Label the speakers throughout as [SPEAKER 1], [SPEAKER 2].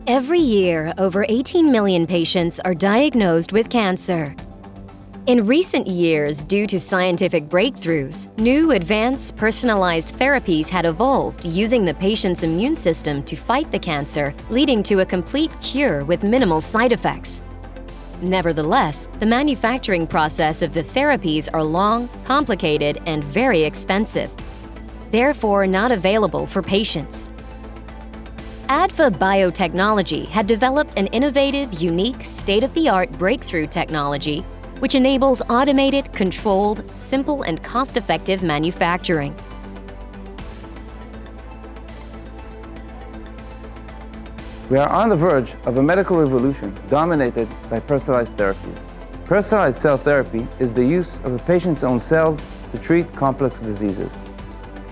[SPEAKER 1] Every year, over 18 million patients are diagnosed with cancer. In recent years, due to scientific breakthroughs, new advanced personalized therapies had evolved using the patient's immune system to fight the cancer, leading to a complete cure with minimal side effects. Nevertheless, the manufacturing process of the therapies are long, complicated, and very expensive, therefore not available for patients. ADVA Biotechnology had developed an innovative, unique, state-of-the-art breakthrough technology which enables automated, controlled, simple, and cost-effective manufacturing.
[SPEAKER 2] We are on the verge of a medical revolution dominated by personalized therapies. Personalized cell therapy is the use of a patient's own cells to treat complex diseases.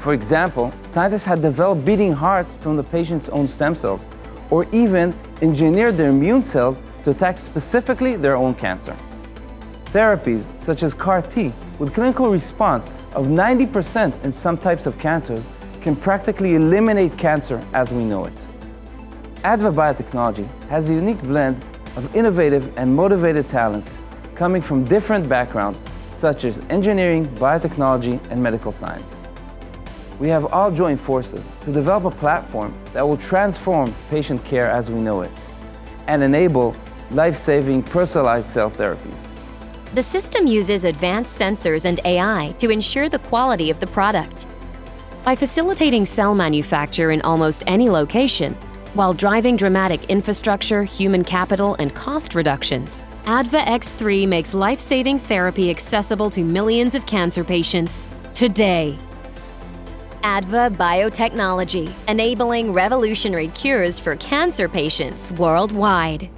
[SPEAKER 2] For example, scientists had developed beating hearts from the patient's own stem cells, or even engineered their immune cells to attack specifically their own cancer. Therapies such as CAR-T, with clinical response of 90% in some types of cancers, can practically eliminate cancer as we know it. ADVA Biotechnology has a unique blend of innovative and motivated talent coming from different backgrounds such as engineering, biotechnology, and medical science. We have all joined forces to develop a platform that will transform patient care as we know it and enable life-saving personalized cell therapies.
[SPEAKER 1] The system uses advanced sensors and AI to ensure the quality of the product. By facilitating cell manufacture in almost any location, while driving dramatic infrastructure, human capital, and cost reductions, ADVA X3 makes life-saving therapy accessible to millions of cancer patients today. ADVA Biotechnology, enabling revolutionary cures for cancer patients worldwide.